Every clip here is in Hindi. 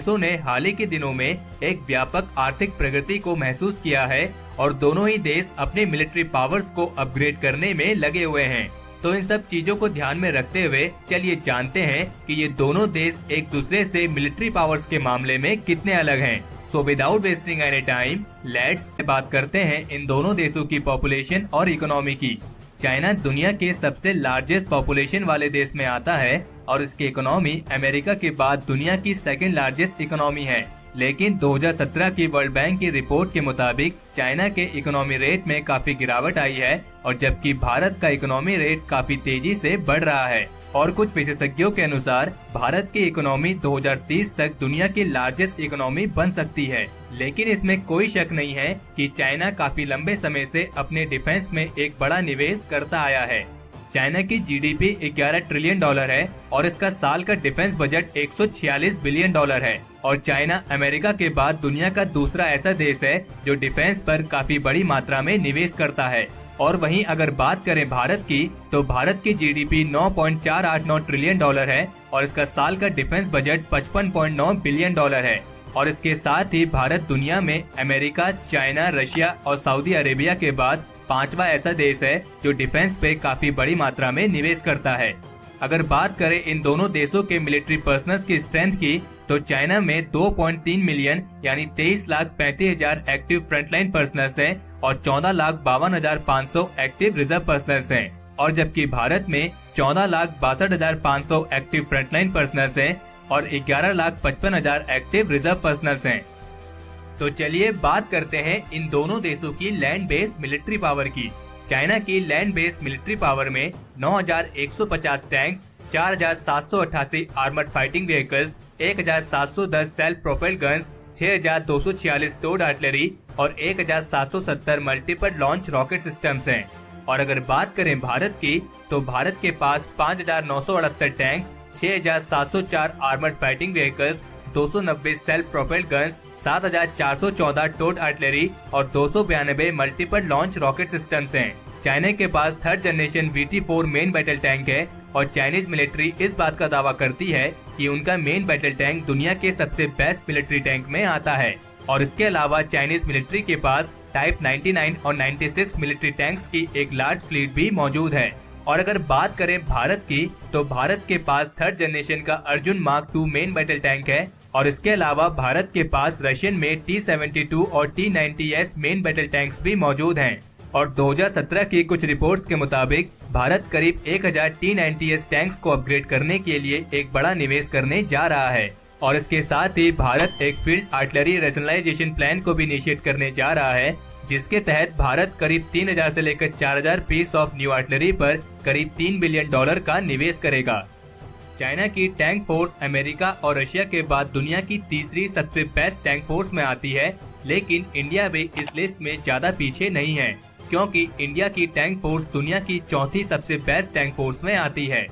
देशों ने हाल ही के दिनों में एक व्यापक आर्थिक प्रगति को महसूस किया है और दोनों ही देश अपने मिलिट्री पावर्स को अपग्रेड करने में लगे हुए हैं। तो इन सब चीजों को ध्यान में रखते हुए चलिए जानते हैं कि ये दोनों देश एक दूसरे से मिलिट्री पावर्स के मामले में कितने अलग हैं। So without wasting any time let's बात करते हैं इन दोनों देशों की पॉपुलेशन और इकोनॉमी की। चाइना दुनिया के सबसे लार्जेस्ट पॉपुलेशन वाले देश में आता है और इसकी इकोनॉमी अमेरिका के बाद दुनिया की सेकंड लार्जेस्ट इकोनॉमी है। लेकिन 2017 की वर्ल्ड बैंक की रिपोर्ट के मुताबिक चाइना के इकोनॉमी रेट में काफी गिरावट आई है और जबकि भारत का इकोनॉमी रेट काफी तेजी से बढ़ रहा है। और कुछ विशेषज्ञों के अनुसार भारत की इकोनॉमी 2030 तक दुनिया की लार्जेस्ट इकोनॉमी बन सकती है। लेकिन इसमें कोई शक नहीं है कि चाइना काफी लंबे समय से अपने डिफेंस में एक बड़ा निवेश करता आया है। चाइना की जीडीपी 11 ट्रिलियन डॉलर है और इसका साल का डिफेंस बजट 146 बिलियन डॉलर है। और चाइना अमेरिका के बाद दुनिया का दूसरा ऐसा देश है जो डिफेंस पर काफी बड़ी मात्रा में निवेश करता है। और वहीं अगर बात करें भारत की, तो भारत की जीडीपी 9.489 ट्रिलियन डॉलर है और इसका साल का डिफेंस बजट 55.9 बिलियन डॉलर है। और इसके साथ ही भारत दुनिया में अमेरिका, चाइना, रशिया और सऊदी अरेबिया के बाद 5वां ऐसा देश है जो डिफेंस पे काफी बड़ी मात्रा में निवेश करता है। अगर बात करें इन दोनों देशों के मिलिट्री पर्सनल्स की स्ट्रेंथ की, तो चाइना में 2.3 मिलियन यानी 23,35,000 एक्टिव फ्रंटलाइन पर्सनल्स हैं और 14,52,500 एक्टिव रिजर्व पर्सनल्स हैं। और जबकि भारत में 14,62,500 एक्टिव फ्रंटलाइन पर्सनल्स हैं और 11,55,000 एक्टिव रिजर्व पर्सनल्स हैं। तो चलिए बात करते हैं इन दोनों देशों की लैंड बेस्ड मिलिट्री पावर की। चाइना की लैंड बेस्ड मिलिट्री पावर में 9,150 tanks, 4,788 armoured fighting vehicles, 1,710 self propelled guns, 6,246 towed artillery और 1,770 मल्टीपल लॉन्च रॉकेट सिस्टम्स हैं। और अगर बात करें भारत की, तो भारत के पास 5,968 tanks, 6,704 armoured fighting vehicles, 290 self propelled guns, 7,414 towed artillery और 292 मल्टीपल लॉन्च रॉकेट सिस्टम्स हैं। चाइना के पास third generation VT-4 main battle tank है और चाइनीज मिलिट्री इस बात का दावा करती है कि उनका मेन बैटल टैंक दुनिया के सबसे बेस्ट मिलिट्री टैंक में आता है। और इसके अलावा चाइनीज मिलिट्री के पास टाइप 99 और 96 मिलिट्री टैंक्स की एक लार्ज फ्लीट भी मौजूद है। और अगर बात करें भारत की, तो भारत के पास थर्ड जनरेशन का Arjun mark 2 main battle tank है और इसके अलावा भारत के पास रशियन में T-72 और T-90S मेन बैटल टैंक्स भी मौजूद हैं। और 2017 की कुछ रिपोर्ट्स के मुताबिक भारत करीब 1,000 T-90S टैंक्स को अपग्रेड करने के लिए एक बड़ा निवेश करने जा रहा है। और इसके साथ ही भारत एक फील्ड आर्टिलरी रैशनलाइजेशन प्लान को भी इनिशिएट करने जा रहा है, जिसके तहत भारत करीब 3,000 से लेकर 4,000 पीस ऑफ न्यू आर्टिलरी पर करीब $3 बिलियन का निवेश करेगा। चाइना की टैंक फोर्स अमेरिका और रशिया के बाद दुनिया की तीसरी सबसे बेस्ट टैंक फोर्स में आती है, लेकिन इंडिया भी इस लिस्ट में ज्यादा पीछे नहीं है, क्योंकि इंडिया की टैंक फोर्स दुनिया की चौथी सबसे बेस्ट टैंक फोर्स में आती है।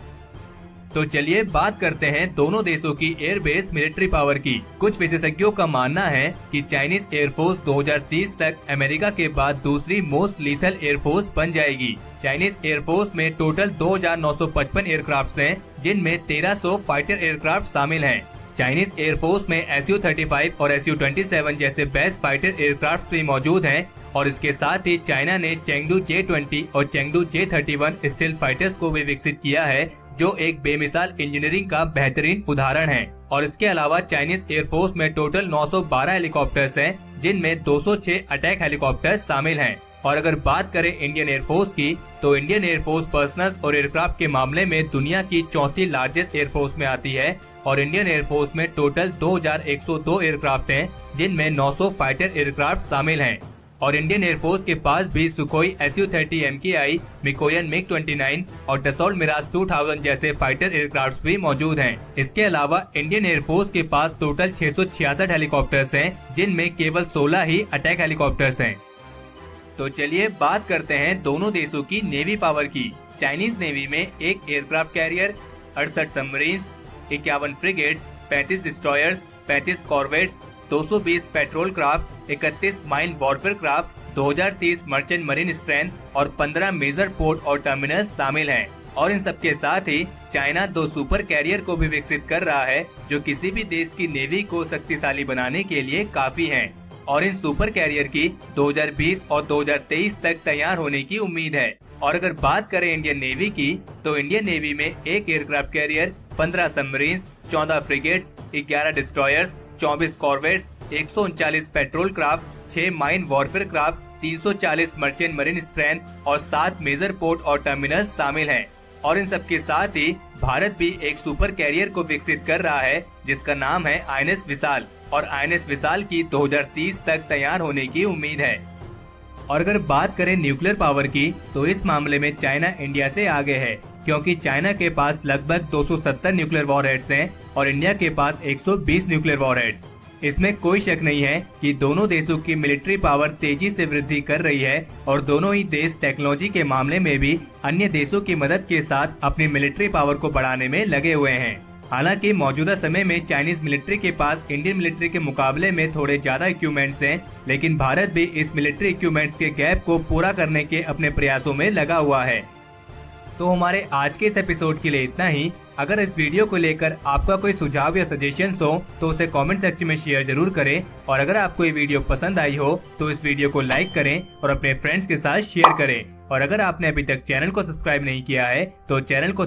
तो चलिए बात करते हैं दोनों देशों की एयर बेस मिलिट्री पावर की। कुछ विशेषज्ञों का मानना है कि चाइनीज एयरफोर्स 2030 तक अमेरिका के बाद दूसरी मोस्ट लीथल एयरफोर्स बन जाएगी। चाइनीज एयरफोर्स में टोटल 2,955 एयरक्राफ्ट हैं, जिनमें 1,300 फाइटर एयरक्राफ्ट शामिल हैं। चाइनीज एयरफोर्स में Su-35 और Su-27 जैसे बेस्ट फाइटर एयरक्राफ्ट भी मौजूद हैं। और इसके साथ ही चाइना ने चेंगडू J-20 और चेंगडू J-31 स्टील्थ फाइटर्स को भी विकसित किया है, जो एक बेमिसाल इंजीनियरिंग का बेहतरीन उदाहरण है। और इसके अलावा चाइनीज एयरफोर्स में टोटल 912 हेलीकॉप्टर्स हैं, जिनमें 206 अटैक हेलीकॉप्टर्स शामिल हैं। और अगर बात करें इंडियन एयरफोर्स की, तो इंडियन एयरफोर्स पर्सनल्स और एयरक्राफ्ट के मामले में दुनिया की चौथी लार्जेस्ट एयरफोर्स में आती है। और इंडियन एयरफोर्स में टोटल 2,102 एयरक्राफ्ट हैं, जिनमें 900 फाइटर एयरक्राफ्ट शामिल हैं। और इंडियन एयरफोर्स के पास भी Sukhoi Su-30 MKI, Mikoyan MiG-29 और डसॉल्ट मिराज 2000 जैसे फाइटर एयरक्राफ्ट भी मौजूद हैं। इसके अलावा इंडियन एयरफोर्स के पास टोटल 666 हेलीकॉप्टर्स हैं, जिनमें केवल 16 ही अटैक हेलीकॉप्टर्स हैं। तो चलिए बात करते हैं दोनों देशों की नेवी पावर की। चाइनीज नेवी में एक aircraft carrier, 68 submarines, 51 frigates, 35 destroyers, 35 corvettes, 220 petrol craft, 31 mine warfare craft, 2030 merchant marine strength और 15 मेजर पोर्ट और टर्मिनल शामिल हैं। और इन सब के साथ ही चाइना 2 सुपर कैरियर को भी विकसित कर रहा है जो किसी भी देश की नेवी को शक्तिशाली बनाने के लिए काफी हैं। और इन सुपर कैरियर की 2020 और 2023 तक तैयार होने की उम्मीद है। और अगर बात करें इंडियन नेवी की, तो इंडियन नेवी में 1 aircraft carrier, 15 submarines, 14 frigates, 11 destroyers, 24 corvettes, 139 petrol craft, 6 mine warfare craft, 340 merchant marine strength और 7 मेजर पोर्ट और टर्मिनल्स शामिल हैं। और इन सब के साथ ही भारत भी एक सुपर कैरियर को विकसित कर रहा है जिसका नाम है आईएनएस विशाल। और आईएनएस विशाल की 2030 तक तैयार होने की उम्मीद है। और अगर बात करें न्यूक्लियर पावर की, तो इस मामले में चाइना इंडिया से आगे है, क्योंकि चाइना के पास लगभग 270 न्यूक्लियर वॉरहेड्स हैं और इंडिया के पास 120 न्यूक्लियर वॉरहेड्स। इसमें कोई शक नहीं है कि दोनों देशों की मिलिट्री पावर तेजी से वृद्धि कर रही है और दोनों ही देश टेक्नोलॉजी के मामले में भी अन्य देशों की मदद के साथ अपनी मिलिट्री पावर को बढ़ाने में लगे हुए हैं। हालांकि मौजूदा समय में चाइनीज मिलिट्री के पास इंडियन मिलिट्री के मुकाबले में थोड़े ज्यादा इक्विपमेंट्स हैं, लेकिन भारत भी इस मिलिट्री इक्विपमेंट्स के गैप को पूरा करने के अपने प्रयासों में लगा हुआ है। तो हमारे आज के इस एपिसोड के लिए इतना ही। अगर इस वीडियो को लेकर आपका कोई सुझाव या सजेशंस हो तो उसे कमेंट सेक्शन में शेयर जरूर करें। और अगर आपको ये वीडियो पसंद आई हो तो इस वीडियो को लाइक करें और अपने फ्रेंड्स के साथ शेयर करें। और अगर आपने अभी तक चैनल को सब्सक्राइब नहीं किया है तो चैनल को